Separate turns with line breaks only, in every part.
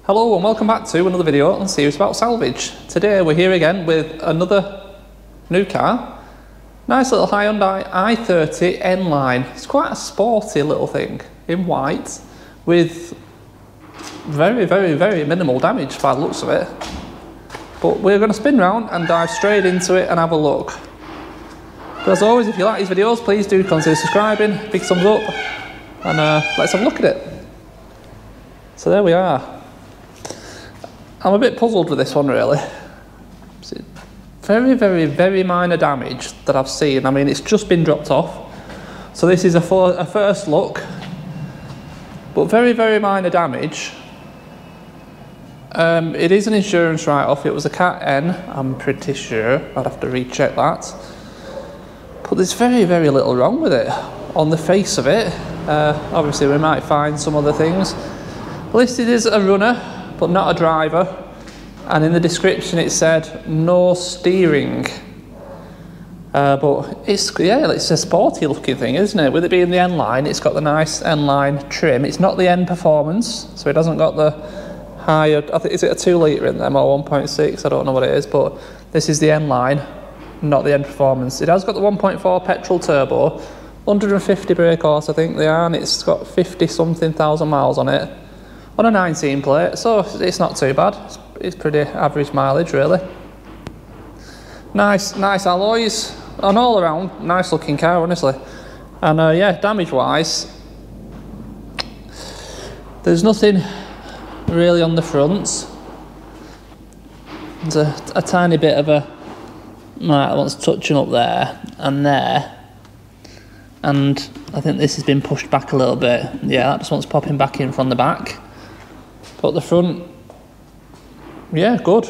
Hello and welcome back to another video on series about Salvage. Today we're here again with another new car. Nice little Hyundai i30 N-Line. It's quite a sporty little thing in white with very minimal damage by the looks of it. But we're going to spin round and dive straight into it and have a look. But as always, if you like these videos, please do consider subscribing, big thumbs up, and let's have a look at it. So there we are. I'm a bit puzzled with this one really. Very minor damage that I've seen. I mean, it's just been dropped off. So this is a first look. But very minor damage. It is an insurance write-off. It was a Cat N, I'm pretty sure. I'd have to recheck that. But there's very little wrong with it on the face of it. Obviously we might find some other things. Listed as a runner, but not a driver, and in the description it said no steering. But it's a sporty looking thing, isn't it? With it being the N-Line, it's got the nice N-Line trim. It's not the N Performance, so it hasn't got the higher, I think, is it a 2 litre in them or 1.6? I don't know what it is, but this is the N-Line, not the N Performance. It has got the 1.4 petrol turbo, 150 brake horse I think they are, and it's got 50 something thousand miles on it. On a 19 plate, so it's not too bad. It's pretty average mileage really. Nice alloys, and all around nice looking car honestly. And yeah, damage wise, there's nothing really on the fronts. There's a tiny bit of a, right, one's touching up there, and I think this has been pushed back a little bit. Yeah, that just wants popping back in from the back. But the front, yeah, good.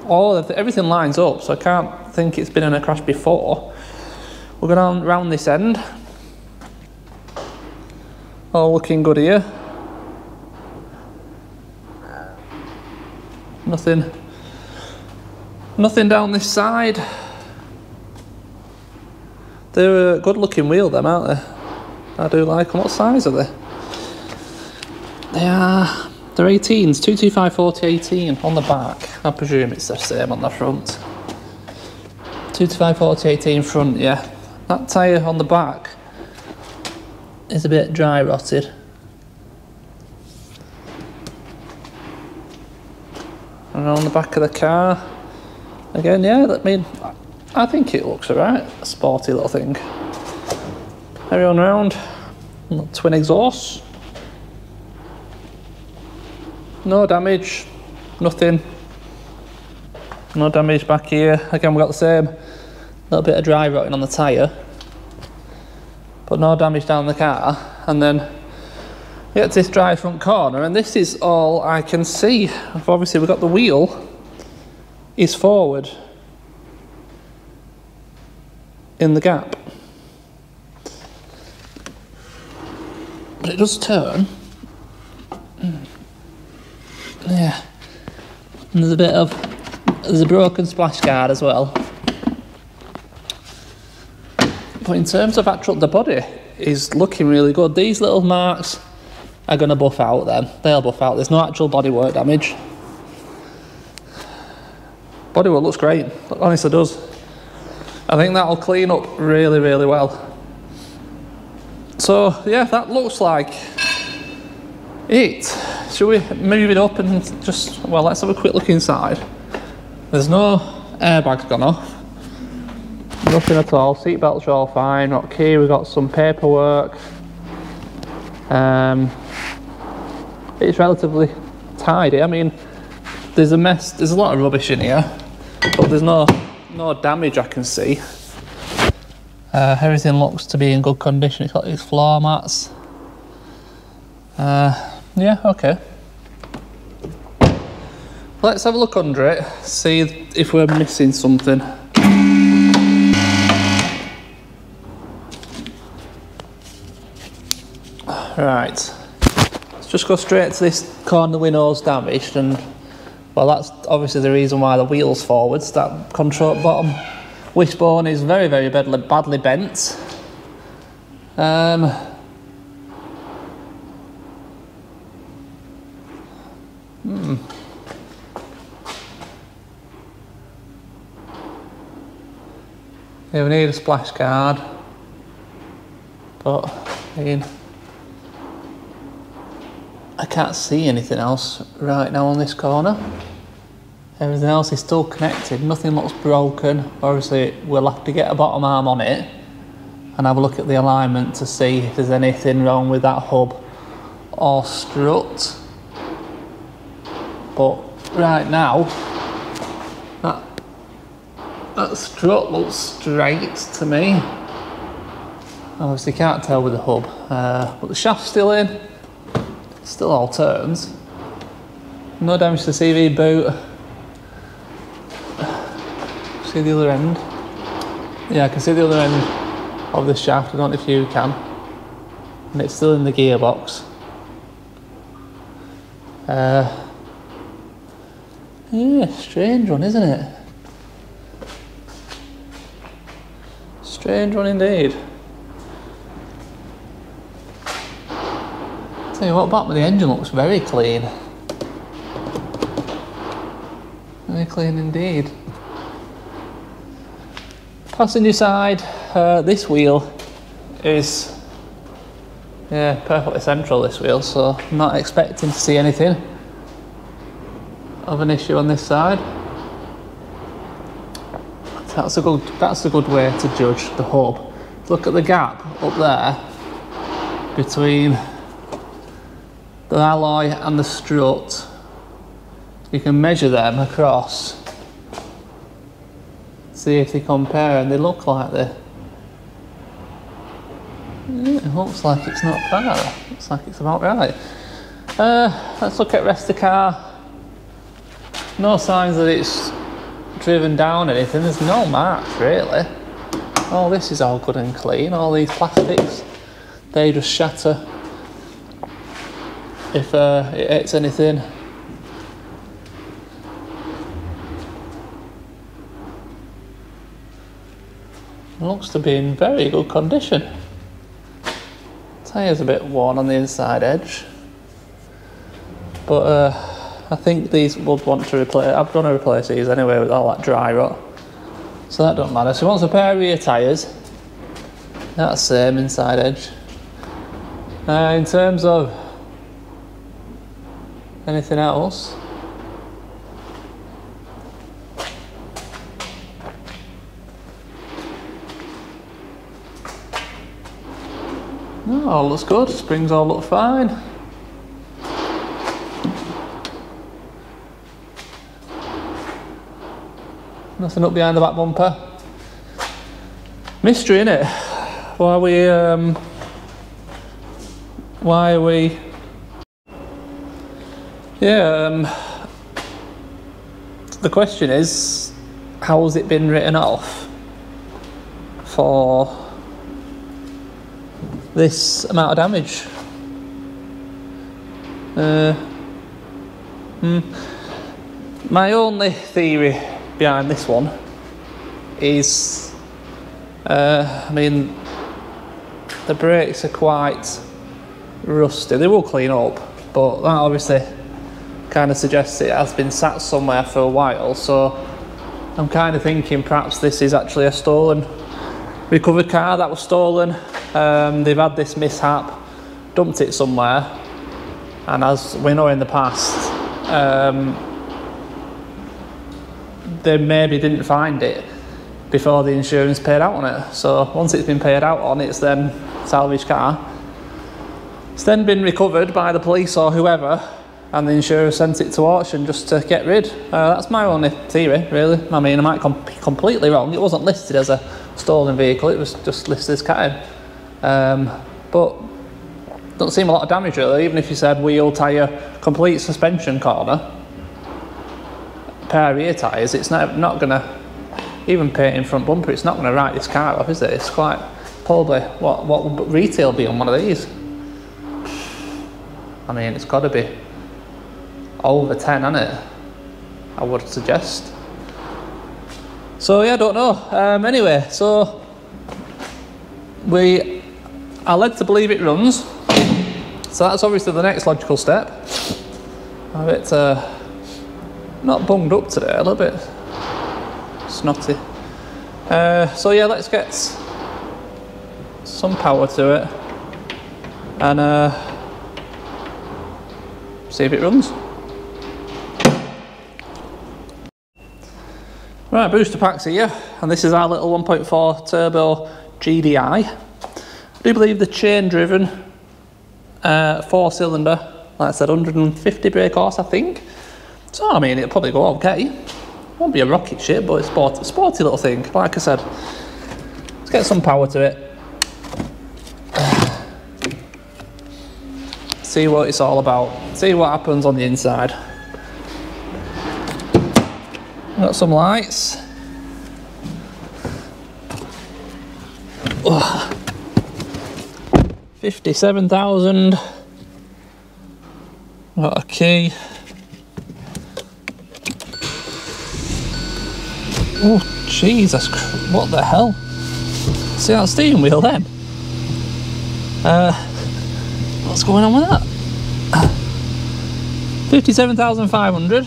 Everything lines up, so I can't think it's been in a crash before. We're going round this end. All looking good here. Nothing down this side. They're a good looking wheel, them, aren't they? I do like them. What size are they? They're 18s, 225/40/18 on the back. I presume it's the same on the front. 225/40/18 front, yeah. That tyre on the back is a bit dry rotted. And on the back of the car, again, yeah, I mean, I think it looks alright. A sporty little thing. Carry on round. Twin exhausts. No damage, nothing. No damage back here. Again, we've got the same little bit of dry rotting on the tyre, but no damage down the car. And then we get to this dry front corner, and this is all I can see. Obviously, we've got the wheel is forward in the gap, but it does turn. Yeah, and there's a broken splash guard as well. But in terms of the body is looking really good. These little marks are going to buff out then. They'll buff out. There's no actual bodywork damage. Bodywork looks great. It honestly does. I think that'll clean up really well. So yeah, that looks like it. Should we move it up and just, well, let's have a quick look inside. There's no airbags gone off. Nothing at all. Seat belts are all fine. Got key, we've got some paperwork. It's relatively tidy. I mean, there's a mess, there's a lot of rubbish in here, but there's no damage I can see. Everything looks to be in good condition. It's got these floor mats. Yeah, okay. Let's have a look under it, see if we're missing something. Right, let's just go straight to this corner window's damaged, and well, that's obviously the reason why the wheel's forwards. That control bottom wishbone is very badly bent. Yeah, we need a splash guard, but I mean, I can't see anything else right now on this corner. Everything else is still connected, nothing looks broken. Obviously we'll have to get a bottom arm on it and have a look at the alignment to see if there's anything wrong with that hub or strut. But right now, that strut looks straight to me. Obviously can't tell with the hub, but the shaft's still in, still all turns. No damage to the CV boot. See the other end? Yeah, I can see the other end of the shaft, I don't know if you can. And it's still in the gearbox. Yeah, strange one, isn't it? Strange one indeed. Tell you what, back with the engine looks very clean. Very clean indeed. Passenger side, this wheel is perfectly central, this wheel, so I'm not expecting to see anything of an issue on this side. That's a good way to judge the hub. Look at the gap up there between the alloy and the strut. You can measure them across, see if they compare, and they look like they. It looks like it's not far. Looks like it's about right. Let's look at rest of the car. No signs that it's driven down anything. There's no marks really. All this is all good and clean. All these plastics, they just shatter if it hits anything. It looks to be in very good condition. Tyre's a bit worn on the inside edge, but I think these would want to replace. I'm going to replace these anyway with all that dry rot, so that don't matter. So he wants a pair of rear tyres. That's the same inside edge. In terms of anything else, no, all looks good. Springs all look fine. Nothing up behind the back bumper. Mystery, innit? Why are we? Yeah. The question is, how has it been written off for this amount of damage? My only theory behind this one is, I mean, the brakes are quite rusty. They will clean up, but that obviously kind of suggests it has been sat somewhere for a while, so I'm kind of thinking perhaps this is actually a stolen, recovered car that was stolen. They've had this mishap, dumped it somewhere, and as we know in the past, they maybe didn't find it before the insurance paid out on it. So once it's been paid out on, it's then salvage car. It's then been recovered by the police or whoever, and the insurer sent it to auction just to get rid. That's my only theory, really. I mean, I might be completely wrong. It wasn't listed as a stolen vehicle, it was just listed as cat. But don't seem a lot of damage really. Even if you said wheel, tyre, complete suspension corner, pair of rear tyres, it's not gonna, even painting front bumper, it's not gonna write this car off, is it? It's quite, probably, what would retail be on one of these? I mean, it's got to be over 10, hasn't it? I would suggest. So yeah, I don't know. Anyway, so we are led to believe it runs. So that's obviously the next logical step. A bit not bunged up today, a little bit snotty. So yeah, let's get some power to it and see if it runs. Right, booster packs here, and this is our little 1.4 turbo GDI. I do believe the chain driven 4-cylinder, like I said, 150 brake horse, I think. So I mean, it'll probably go okay. Won't be a rocket ship, but it's a sporty little thing. Like I said, let's get some power to it. See what it's all about. See what happens on the inside. Got some lights. Oh. 57,000. Got a key. Oh Jesus! What the hell? See that steering wheel then? What's going on with that? 57,500.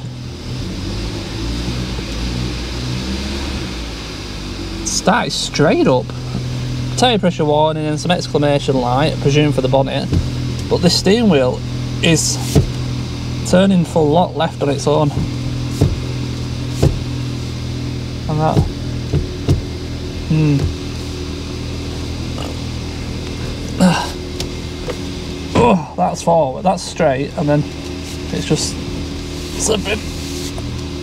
Started straight up. Tyre pressure warning and some exclamation light, I presume for the bonnet. But this steering wheel is turning full lock left on its own. And that. Oh, that's forward, that's straight, and then it's just slipping.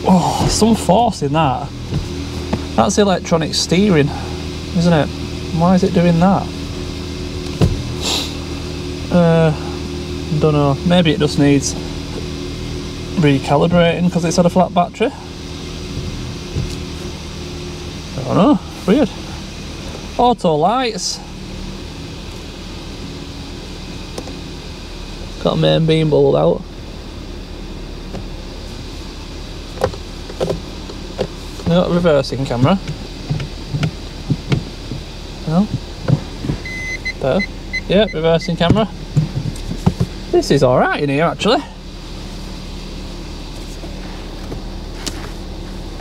Oh, some force in that. That's the electronic steering, isn't it? Why is it doing that? Don't know. Maybe it just needs recalibrating because it's had a flat battery. I don't know. Weird. Auto lights. Got a main beam bulb out. Got a reversing camera. No. There. Yeah, reversing camera. This is alright in here actually.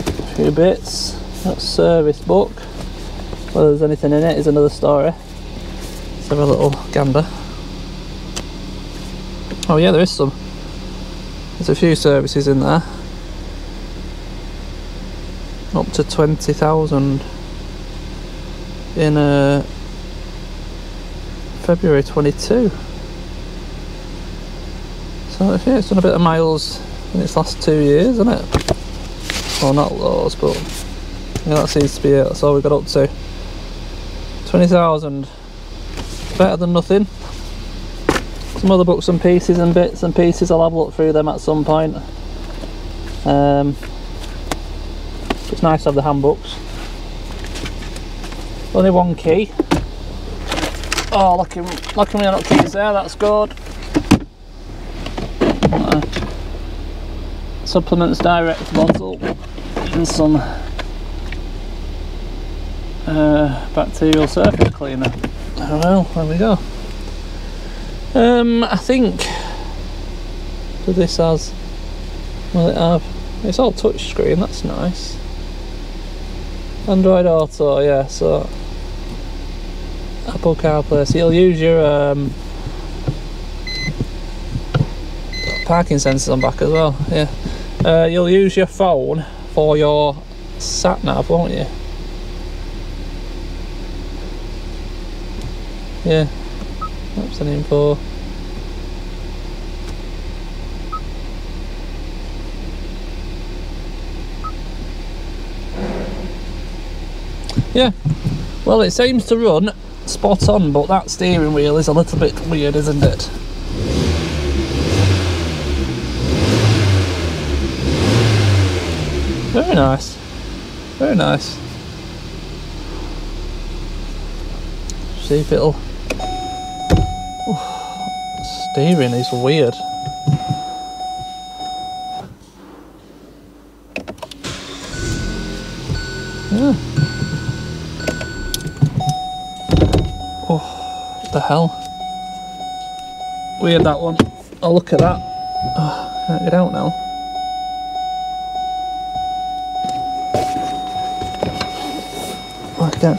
A few bits. That service book. Whether there's anything in it is another story. Let's have a little gander. Oh yeah, there is some. There's a few services in there. Up to 20,000 in February 22. So yeah, it's done a bit of miles in its last 2 years, isn't it? Well, not loads, but yeah, that seems to be it. That's all we got up to. 20,000. Better than nothing. Some other books and pieces and bits and pieces, I'll have a look through them at some point. It's nice to have the handbooks. Only one key. Oh, lucky me not keys there, that's good. Supplements direct bottle and some bacterial surface cleaner. Oh well, there we go. I think that this has, will it have, it's all touch screen, that's nice. Android Auto, yeah, so Apple CarPlay, so you'll use your parking sensors on back as well, yeah. You'll use your phone for your sat nav, won't you? Yeah, maps and info. Yeah, well, it seems to run spot on, but that steering wheel is a little bit weird, isn't it? Very nice, very nice. See if it'll. Oh, steering is weird. Yeah. Oh, what the hell? Weird, that one. Oh, look at that. Oh, can't get out now. back again.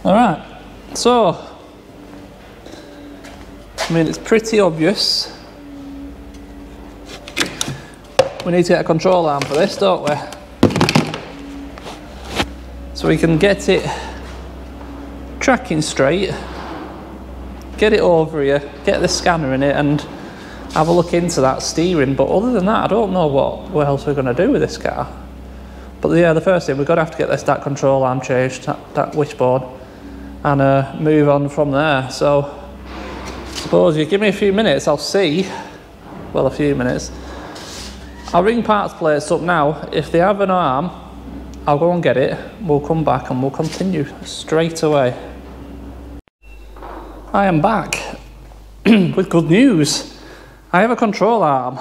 Alright, so, I mean, it's pretty obvious. We need to get a control arm for this, don't we? So we can get it tracking straight, get it over here, get the scanner in it and have a look into that steering. But other than that, I don't know what else we're going to do with this car. But yeah, the first thing, we're going to have to get that control arm changed, that wishbone, and move on from there. So I suppose you give me a few minutes, I'll see, well, a few minutes. I'll ring parts plates up now. If they have an arm, I'll go and get it. We'll come back and we'll continue straight away. I am back with good news. I have a control arm.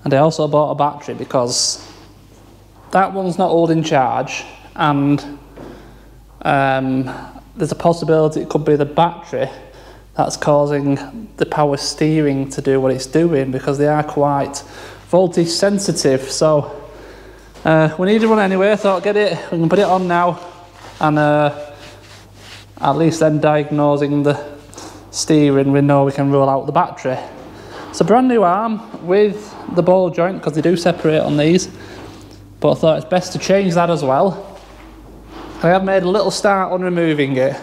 And I also bought a battery because that one's not holding charge, and there's a possibility it could be the battery that's causing the power steering to do what it's doing, because they are quite voltage sensitive. So we needed one anyway. I thought, get it, we can put it on now, and at least then diagnosing the steering, we know we can rule out the battery. It's a brand new arm with the ball joint, because they do separate on these, but I thought it's best to change that as well. I have made a little start on removing it,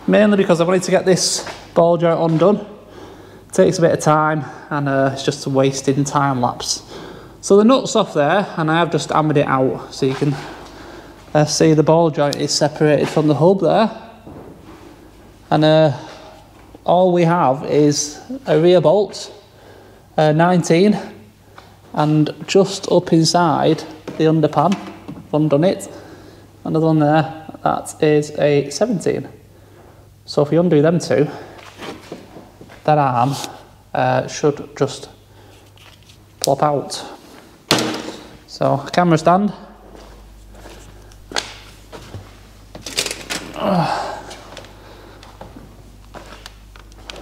mainly because I wanted to get this ball joint undone. It takes a bit of time, and it's just a wasting time lapse. So the nut's off there, and I have just hammered it out, so you can see the ball joint is separated from the hub there. And all we have is a rear bolt, 19, and just up inside the underpan, I've undone it, another one there, that is a 17. So if we undo them two, that arm should just plop out. So, camera stand.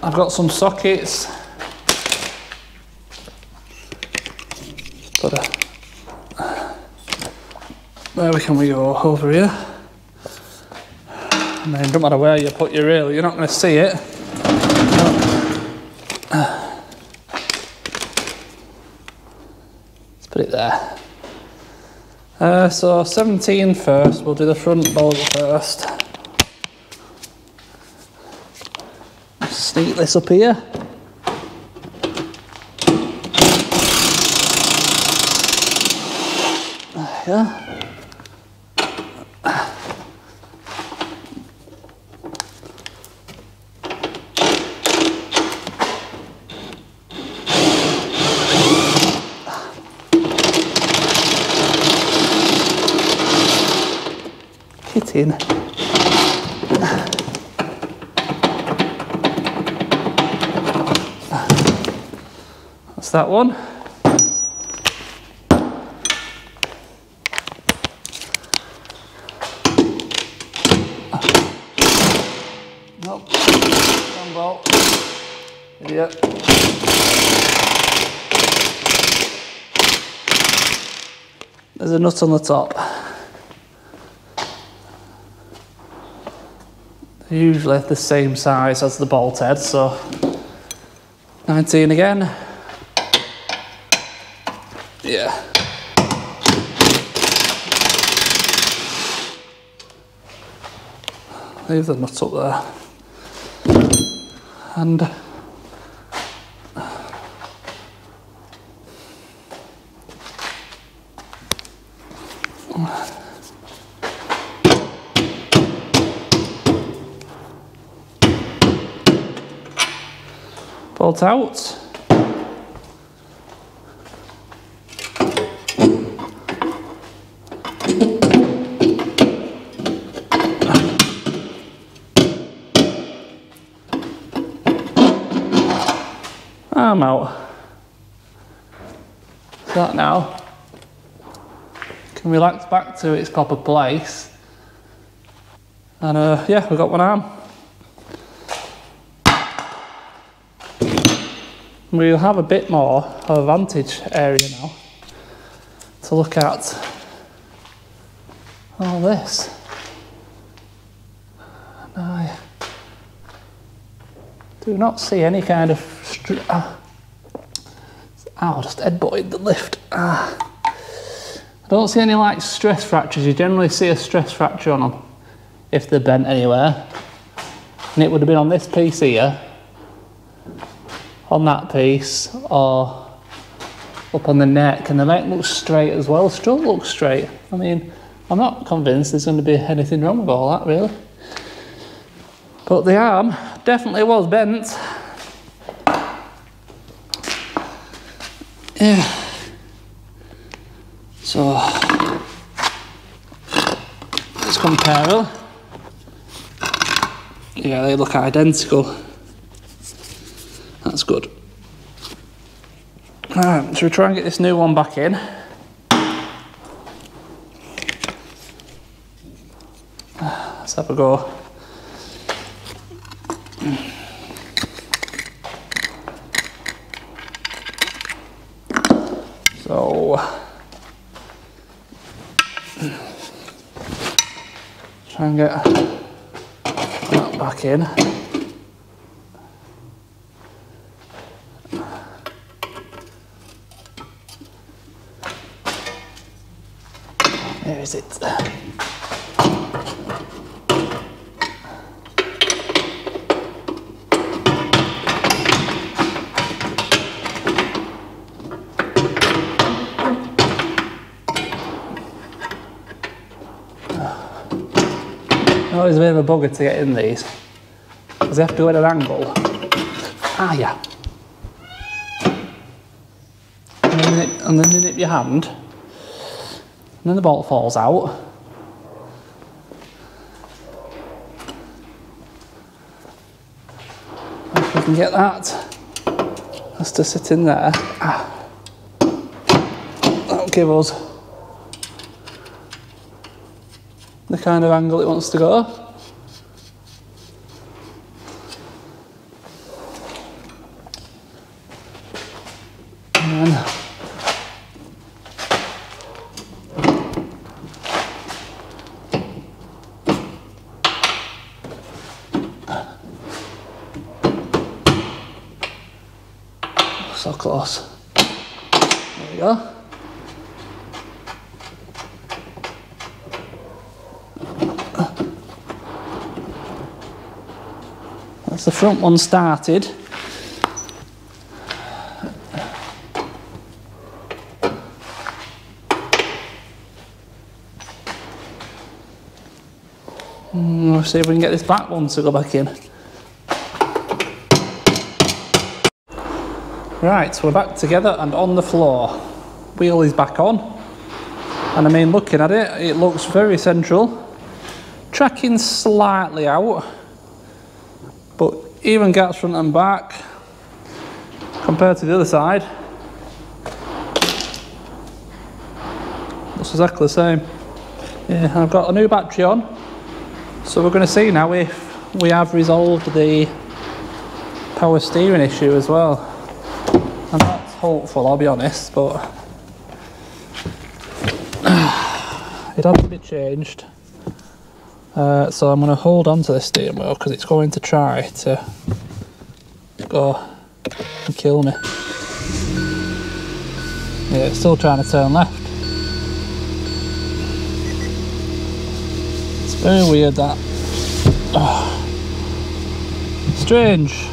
I've got some sockets. But where can we go? Over here. I mean, it doesn't matter where you put your reel, you're not going to see it. Let's put it there. So 17 first, we'll do the front bolt first. Sneak this up here. There you go. In. That's that one. Nope. One bolt. Idiot. There's a nut on the top. Usually the same size as the bolt head, so 19 again. Yeah. Leave the nut up there. And bolt out. Arm out. So that now can relax back to its proper place. And yeah, we've got one arm. we'll have a bit more of a vantage area now to look at all this. And I do not see any kind of just headbutted the lift. I don't see any like stress fractures. You generally see a stress fracture on them if they're bent anywhere. And it would have been on this piece here, on that piece, or up on the neck. And the neck looks straight as well. Strut looks straight. I mean, I'm not convinced there's going to be anything wrong with all that, really. But the arm definitely was bent. Yeah. So let's compare them. Yeah, they look identical. That's good. Alright, should we try and get this new one back in? Let's have a go. So, try and get that back in. Where is it? Oh, it's a bit of a bugger to get in these, because they have to go at an angle. Ah, yeah. And then you nip your hand, and then the bolt falls out. If we can get that, has to sit in there. That'll give us the kind of angle it wants to go. And then so close. There we go. That's the front one started. We'll see if we can get this back one to go back in. Right, so we're back together and on the floor. Wheel is back on. And I mean, looking at it, it looks very central. Tracking slightly out. But even gaps front and back compared to the other side. Looks exactly the same. Yeah, I've got a new battery on. So we're going to see now if we have resolved the power steering issue as well. And that's hopeful, I'll be honest, but it had to be changed. So I'm going to hold on to this steering wheel because it's going to try to go and kill me. Yeah, it's still trying to turn left. It's very weird that. Strange.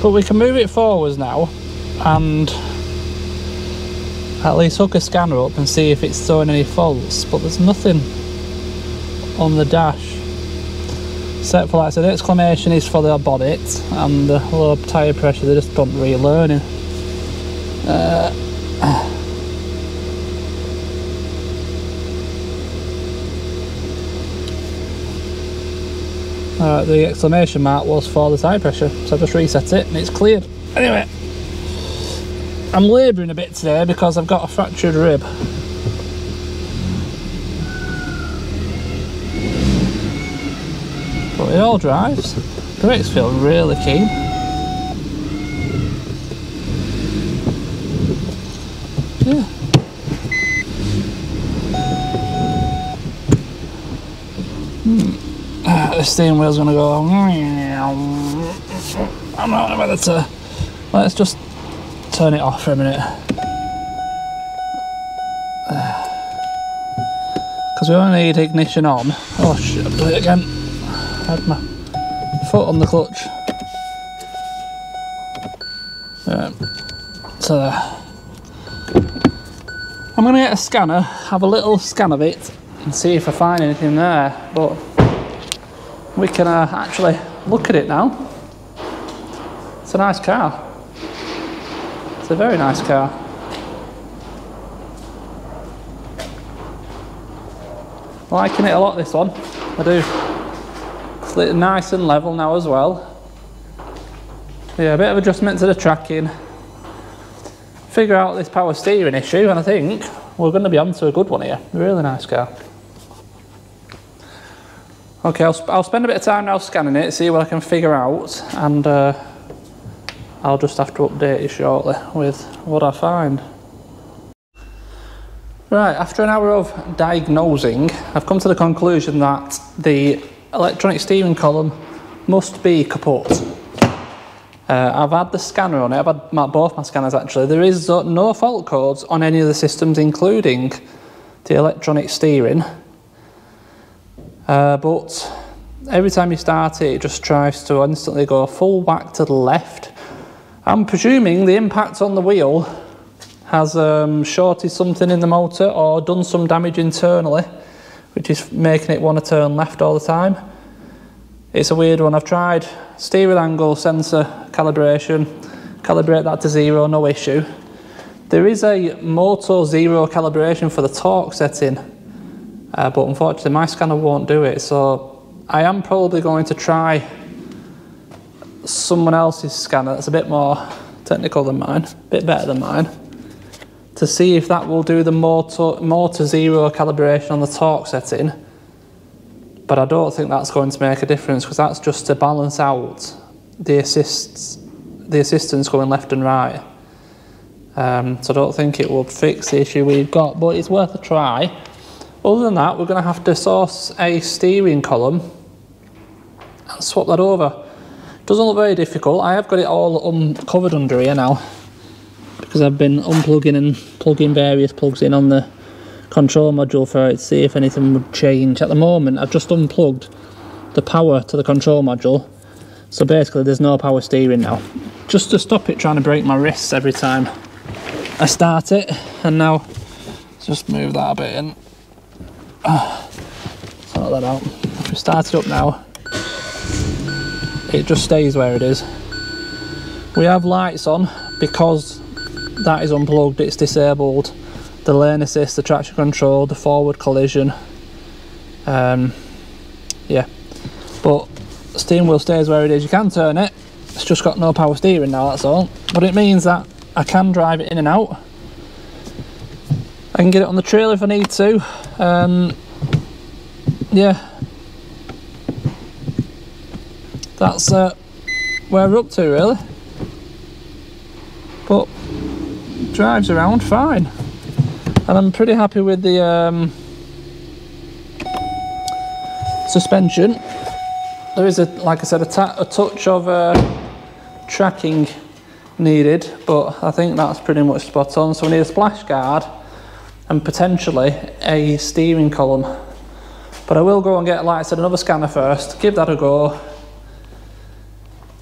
But we can move it forwards now and at least hook a scanner up and see if it's throwing any faults, but there's nothing on the dash. Except for, like I said, the exclamation is for the bonnet and the low tyre pressure, they just don't relearning. The exclamation mark was for the tyre pressure, so I just reset it and it's cleared. Anyway, I'm labouring a bit today because I've got a fractured rib. But it all drives. Brakes feel really keen. this steering wheel's going to go. I'm not know whether to. Let's just turn it off for a minute. Because we only need ignition on. Oh shit, I'll do it again. I had my foot on the clutch. So I'm going to get a scanner, have a little scan of it and see if I find anything there, but we can actually look at it now. It's a nice car. It's a very nice car. Liking it a lot, this one. I do. It's nice and level now as well. Yeah, a bit of adjustment to the tracking. Figure out this power steering issue, and I think we're going to be onto a good one here. A really nice car. Okay, I'll spend a bit of time now scanning it, see what I can figure out, and I'll just have to update you shortly with what I find. Right, after an hour of diagnosing, I've come to the conclusion that the electronic steering column must be kaput. I've had the scanner on it, I've had both my scanners actually. There is no fault codes on any of the systems, including the electronic steering. But every time you start it, it just tries to instantly go full whack to the left. I'm presuming the impact on the wheel has shorted something in the motor or done some damage internally, which is making it want to turn left all the time. It's a weird one. I've tried steering angle sensor calibration, calibrate that to 0, no issue. There is a Moto 0 calibration for the torque setting, but unfortunately my scanner won't do it, so I am probably going to try someone else's scanner that's a bit more technical than mine, a bit better than mine, to see if that will do the Moto 0 calibration on the torque setting. But I don't think that's going to make a difference, because that's just to balance out the assistance going left and right. So I don't think it will fix the issue we've got, but it's worth a try. Other than that, we're going to have to source a steering column and swap that over. Doesn't look very difficult. I have got it all uncovered under here now, because I've been unplugging and plugging various plugs in on the control module for it to see if anything would change. At the moment I've just unplugged the power to the control module, so basically there's no power steering now, just to stop it trying to break my wrists every time I start it. And now let's just move that a bit in, sort that out. If we start it up now, it just stays where it is. We have lights on because that is unplugged, it's disabled. The lane assist, the traction control, the forward collision. Yeah, but the steering wheel stays where it is. You can turn it, it's just got no power steering now, that's all. But it means that I can drive it in and out. I can get it on the trailer if I need to. Yeah, that's where we're up to really. But drives around fine. And I'm pretty happy with the suspension. There is, like I said, a touch of tracking needed, but I think that's pretty much spot on. So we need a splash guard and potentially a steering column. But I will go and get, like I said, another scanner first, give that a go.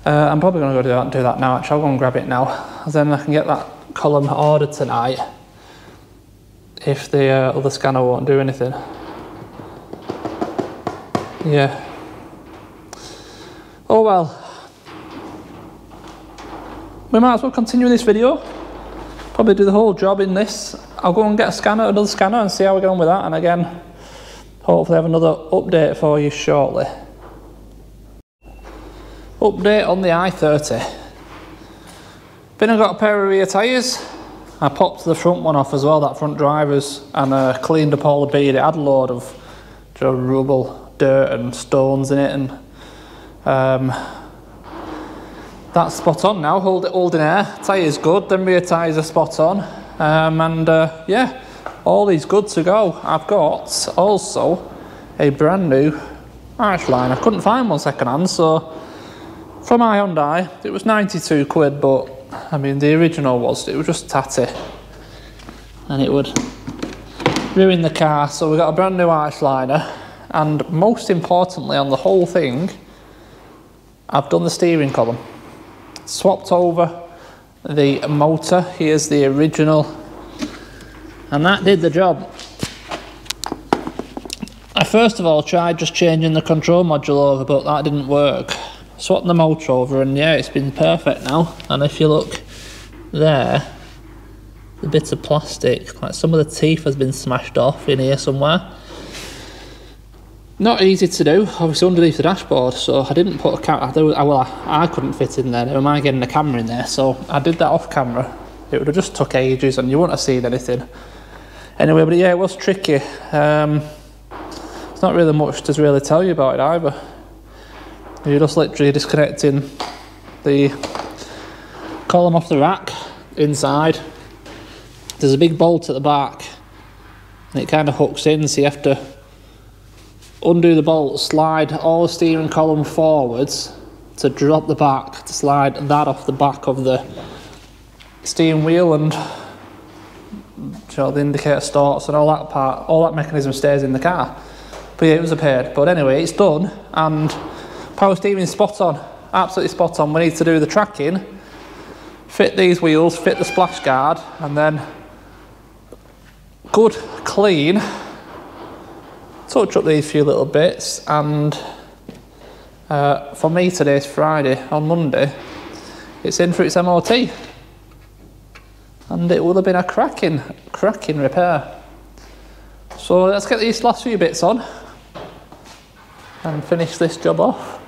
I'm probably going to go do that now, actually. I'll go and grab it now. Then I can get that column ordered tonight, if the other scanner won't do anything. Yeah. Oh well. We might as well continue this video. Probably do the whole job in this. I'll go and get another scanner and see how we get on with that, and again, hopefully have another update for you shortly. Update on the i30. Been and got a pair of rear tyres. I popped the front one off as well, that front driver's, and cleaned up all the bead. It had a load of rubble, dirt and stones in it, and that's spot on now, holding air. Tyre's good, them rear tyres are spot on, yeah, all is good to go. I've got also a brand new Nice line. I couldn't find one second hand, so for my Hyundai, it was 92 quid, but I mean, the original it was just tatty. And it would ruin the car, so we got a brand new arch liner. And most importantly on the whole thing, I've done the steering column. Swapped over the motor, here's the original, and that did the job. I first of all tried just changing the control module over, but that didn't work. Swapped the motor over and yeah, it's been perfect now. And if you look there, the bits of plastic, like some of the teeth has been smashed off in here somewhere. Not easy to do, obviously underneath the dashboard, so I didn't put a camera, well I couldn't fit in there, never mind getting a camera in there, so I did that off camera. It would have just took ages and you wouldn't have seen anything. Anyway, but yeah, it was tricky. There's not really much to really tell you about it either. You're just literally disconnecting the column off the rack inside. There's a big bolt at the back and it kind of hooks in, so you have to undo the bolt, slide all the steering column forwards to drop the back, to slide that off the back of the steering wheel, and you know, the indicator starts and all that part, all that mechanism stays in the car. But yeah, it was a pain. But anyway, it's done, and power steering is spot on, absolutely spot on. We need to do the tracking, fit these wheels, fit the splash guard, and then good, clean, touch up these few little bits. And for me, today's Friday. On Monday it's in for its MOT, and it would have been a cracking repair. So let's get these last few bits on and finish this job off.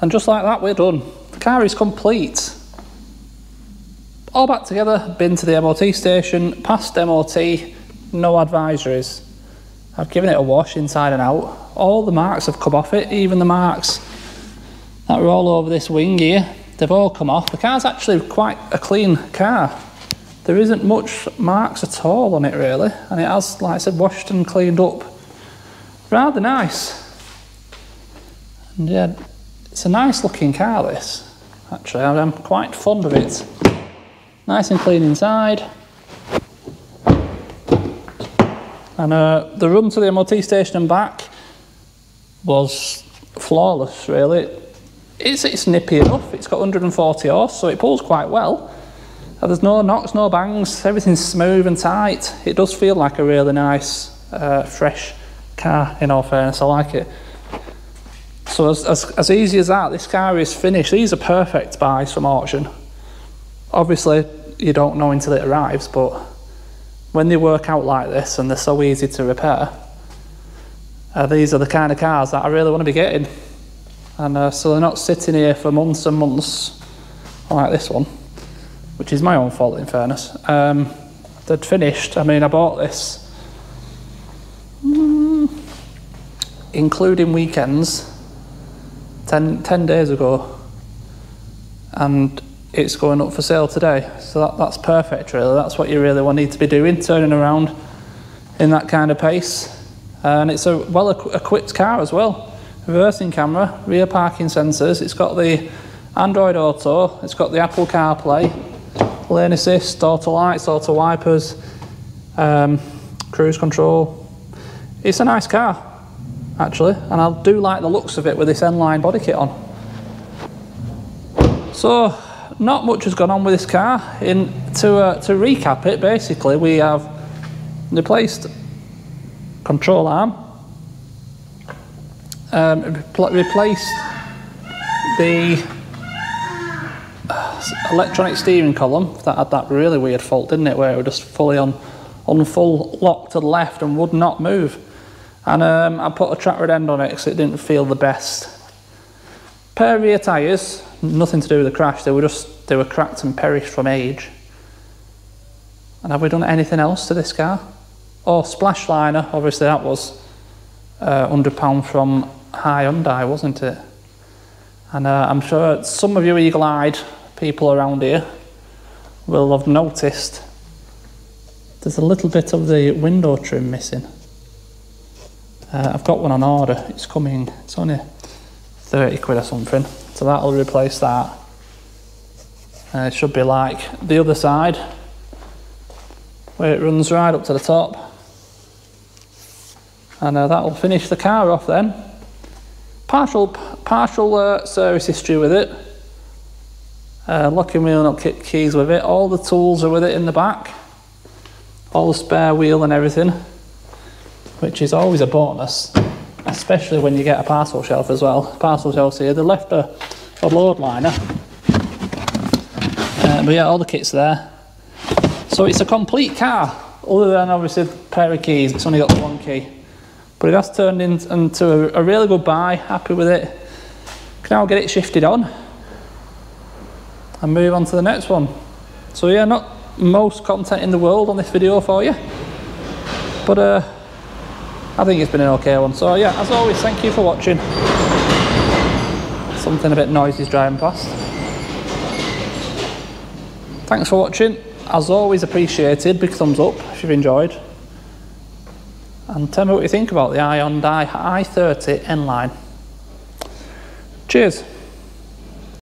And just like that, we're done. The car is complete. All back together, been to the MOT station, passed MOT, no advisories. I've given it a wash inside and out. All the marks have come off it, even the marks that were all over this wing here, they've all come off. The car's actually quite a clean car. There isn't much marks at all on it really, and it has, like I said, washed and cleaned up. Rather nice. And yeah, it's a nice looking car, this. Actually, I'm quite fond of it. Nice and clean inside. And the run to the MOT station and back was flawless, really. It's nippy enough. It's got 140 horse, so it pulls quite well. There's no knocks, no bangs. Everything's smooth and tight. It does feel like a really nice, fresh car, in all fairness. I like it. So as easy as that, this car is finished. These are perfect buys from auction. Obviously, you don't know until it arrives, but when they work out like this and they're so easy to repair, these are the kind of cars that I really want to be getting. And so they're not sitting here for months and months like this one, which is my own fault in fairness. They'd finished. I mean, I bought this including weekends 10 days ago, and it's going up for sale today. So that's perfect really. That's what you really need to be doing, turning around in that kind of pace. And it's a well equipped car as well. reversing camera, rear parking sensors. It's got the Android Auto, it's got the Apple CarPlay, lane assist, auto lights, auto wipers, cruise control. It's a nice car, actually, and I do like the looks of it with this N-line body kit on. So, not much has gone on with this car. To recap it, basically, we have replaced control arm, replaced the electronic steering column. That had that really weird fault, didn't it, where it was just fully on full lock to the left and would not move. And I put a track rod end on it because it didn't feel the best. Pair of rear tyres, nothing to do with the crash, they were cracked and perished from age. And have we done anything else to this car? Oh, splash liner, obviously that was £100 from Hyundai, wasn't it? And I'm sure some of you eagle-eyed people around here will have noticed there's a little bit of the window trim missing. I've got one on order, it's coming, it's only 30 quid or something, so that'll replace that. It should be like the other side, where it runs right up to the top. And that'll finish the car off then. Partial service history with it. Locking wheel and upkick keys with it. All the tools are with it in the back. All the spare wheel and everything, which is always a bonus, especially when you get a parcel shelf as well. Parcel shelves here, they left a load liner. But yeah, all the kit's there. So it's a complete car, other than obviously the pair of keys. It's only got the one key. But it has turned into a really good buy, happy with it. Can now get it shifted on and move on to the next one. So yeah, not most content in the world on this video for you, but I think it's been an okay one. So yeah, as always, thank you for watching. Something a bit noisy is driving past. Thanks for watching. As always, appreciated. Big thumbs up if you've enjoyed. And tell me what you think about the Hyundai i30 N-Line. Cheers.